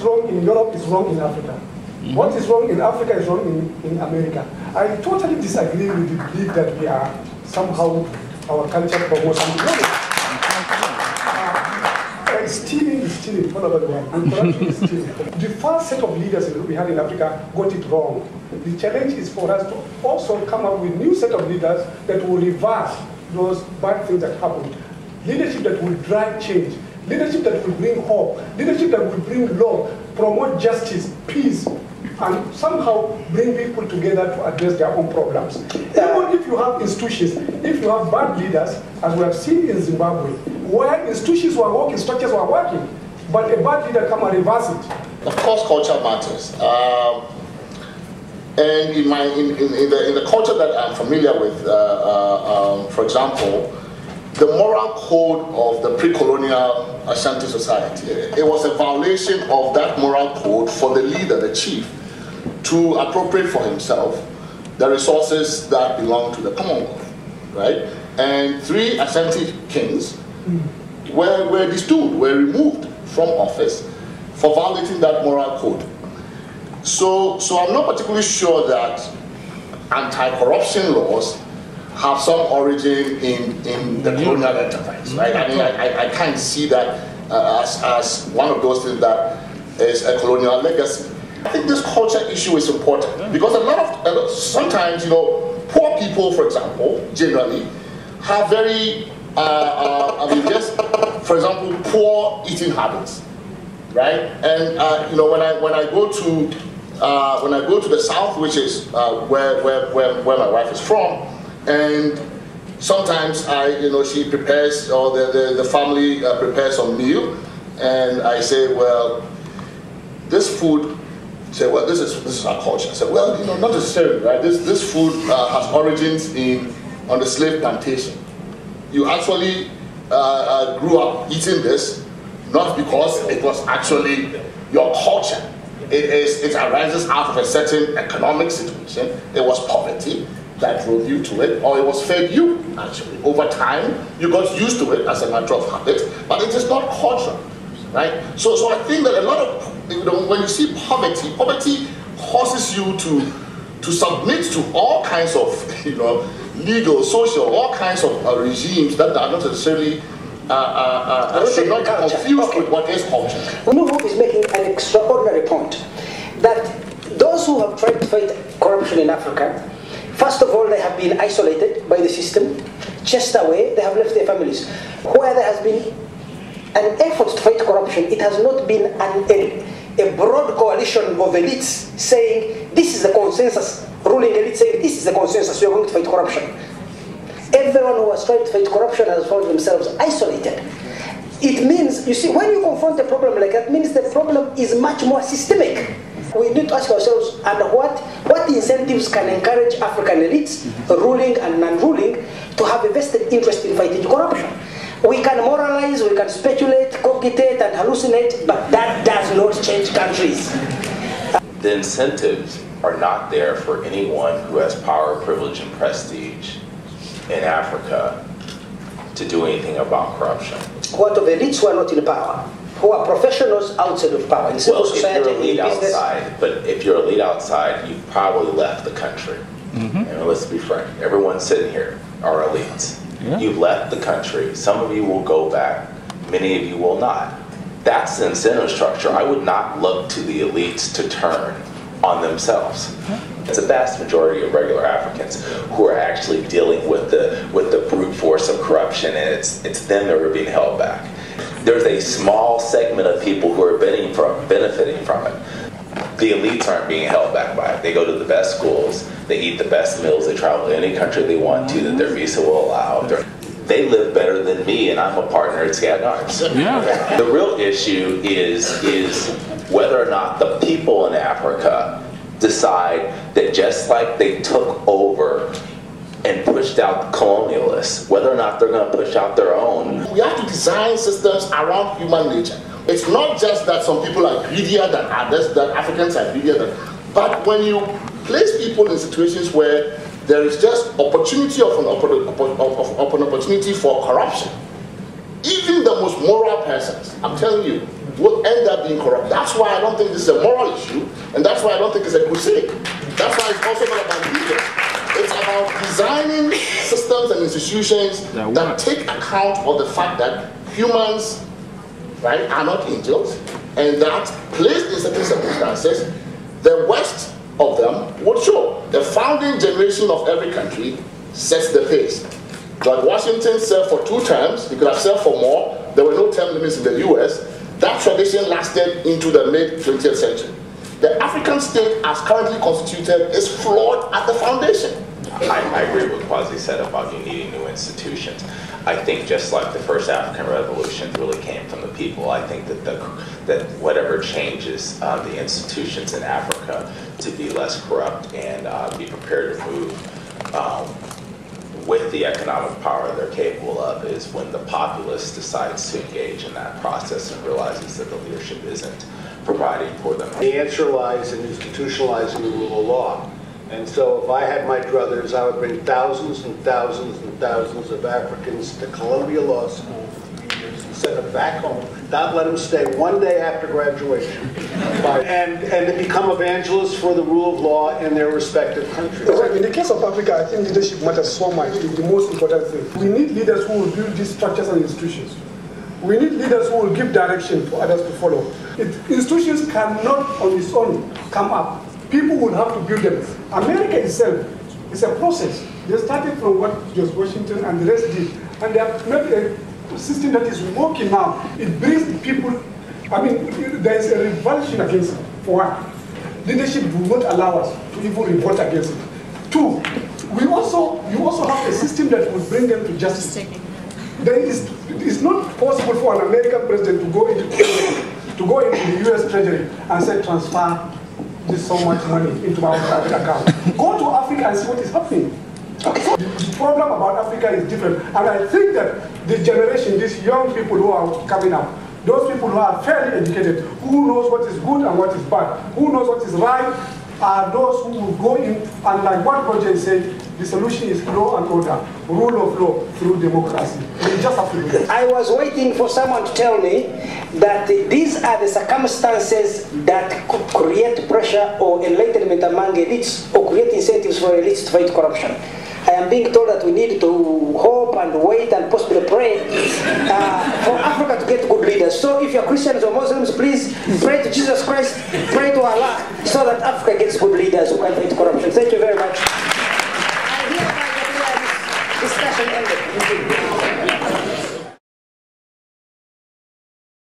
wrong in Europe is wrong in Africa. What is wrong in Africa is wrong in America. I totally disagree with the belief that we are somehow, our culture promotes something. Stealing is stealing all over the world, and corruption is stealing. The first set of leaders we had in Africa got it wrong. The challenge is for us to also come up with a new set of leaders that will reverse those bad things that happened. Leadership that will drive change. Leadership that will bring hope. Leadership that will bring law, promote justice, peace, and somehow bring people together to address their own problems. Even if you have institutions, if you have bad leaders, as we have seen in Zimbabwe, where institutions were working, structures were working, but a bad leader come and reverse it. Of course, culture matters. And in the culture that I'm familiar with, for example, the moral code of the pre-colonial Ashanti society, it was a violation of that moral code for the leader, the chief, to appropriate for himself the resources that belong to the Commonwealth, right? And 3 Ashanti kings were removed from office for violating that moral code. So I'm not particularly sure that anti-corruption laws have some origin in the colonial enterprise, right? I mean, I can't see that as one of those things that is a colonial legacy. I think this culture issue is important because sometimes, you know, poor people, for example, generally have very, for example, poor eating habits, right? And you know, when I go to the south, which is where my wife is from, and sometimes she prepares, or the family prepares some meal, and I say, well, this food. Say, well, this is our culture. I said, well, you know, not necessarily, right? This food has origins on the slave plantation. You actually grew up eating this, not because it was actually your culture. It arises out of a certain economic situation. It was poverty that drove you to it, or it was fed you, actually. Over time, you got used to it as a matter of habit, but it is not cultural, right? So I think that a lot of, you know, when you see poverty causes you to submit to all kinds of, you know, legal, social, all kinds of regimes that are not necessarily should not be confused with what is culture. Nuhu is making an extraordinary point that those who have tried to fight corruption in Africa, first of all, they have been isolated by the system, chased away, they have left their families. Where there has been an effort to fight corruption, it has not been a broad coalition of elites saying, this is the consensus, ruling elite saying, this is the consensus, we are going to fight corruption. Everyone who has tried to fight corruption has found themselves isolated. It means, you see, when you confront a problem like that, it means the problem is much more systemic. We need to ask ourselves, and what incentives can encourage African elites, ruling and non-ruling, to have a vested interest in fighting corruption? We can moralize, we can speculate, cogitate, and hallucinate, but that does not change countries. The incentives are not there for anyone who has power, privilege, and prestige in Africa to do anything about corruption. What of elites who are not in power? Who are professionals outside of power, in civil society, if you're elite in business? outside, but if you're elite outside, you've probably left the country. And let's be frank, everyone sitting here are elites. Yeah. You've left the country. Some of you will go back. Many of you will not. That's the incentive structure. I would not look to the elites to turn on themselves. It's a vast majority of regular Africans who are actually dealing with the brute force of corruption, and it's them that are being held back. There's a small segment of people who are benefiting from it. The elites aren't being held back by it. They go to the best schools, they eat the best meals, they travel to any country they want to that their visa will allow. They live better than me, and I'm a partner at Scatnards. Yeah. The real issue is whether or not the people in Africa decide that just like they took over and pushed out the colonialists, whether or not they're going to push out their own. We have to design systems around human nature. It's not just that some people are greedier than others, that Africans are greedier than, but when you place people in situations where there is just opportunity of an opportunity for corruption, even the most moral persons, I'm telling you, will end up being corrupt. That's why I don't think this is a moral issue, and that's why I don't think it's a crusade. That's why it's also not about leaders. It's about designing systems and institutions that take account of the fact that humans, right, are not angels, and that placed in certain circumstances, the worst of them would show. The founding generation of every country sets the pace. George Washington served for 2 terms. He could have served for more. There were no term limits in the US. That tradition lasted into the mid-20th century. The African state, as currently constituted, is flawed at the foundation. I agree with what Kwasi said about you needing new institutions. I think just like the first African revolution really came from the people, I think that whatever changes the institutions in Africa to be less corrupt and be prepared to move with the economic power they're capable of is when the populace decides to engage in that process and realizes that the leadership isn't providing for them. The answer lies in institutionalizing the rule of law. And so if I had my druthers, I would bring thousands and thousands and thousands of Africans to Columbia Law School for 3 years and send them back home, not let them stay one day after graduation, and to become evangelists for the rule of law in their respective countries. In the case of Africa, I think leadership matters so much. It's the most important thing. We need leaders who will build these structures and institutions. We need leaders who will give direction for others to follow. Institutions cannot on its own come up. People will have to build them. America itself is a process. They started from what George Washington and the rest did, and they have made a system that is working now. It brings the people. I mean, there is a revulsion against it. For one, leadership will not allow us to even revolt against it. 2, you also have a system that will bring them to justice. It's not possible for an American president to go into the U.S. Treasury and say transfer this so much money into my private account. Go to Africa and see what is happening. The problem about Africa is different, and I think that the generation, these young people who are coming up, those people who are fairly educated, who knows what is good and what is bad, who knows what is right, are those who will go in, and like what Roger said, the solution is law and order, rule of law through democracy. We just have to do that. I was waiting for someone to tell me that these are the circumstances that could create pressure or enlightenment among elites or create incentives for elites to fight corruption. I am being told that we need to hope and wait and possibly pray for Africa to get good leaders. So if you're Christians or Muslims, please pray to Jesus Christ, pray to Allah, so that Africa gets good leaders who can fight corruption. Thank you very much.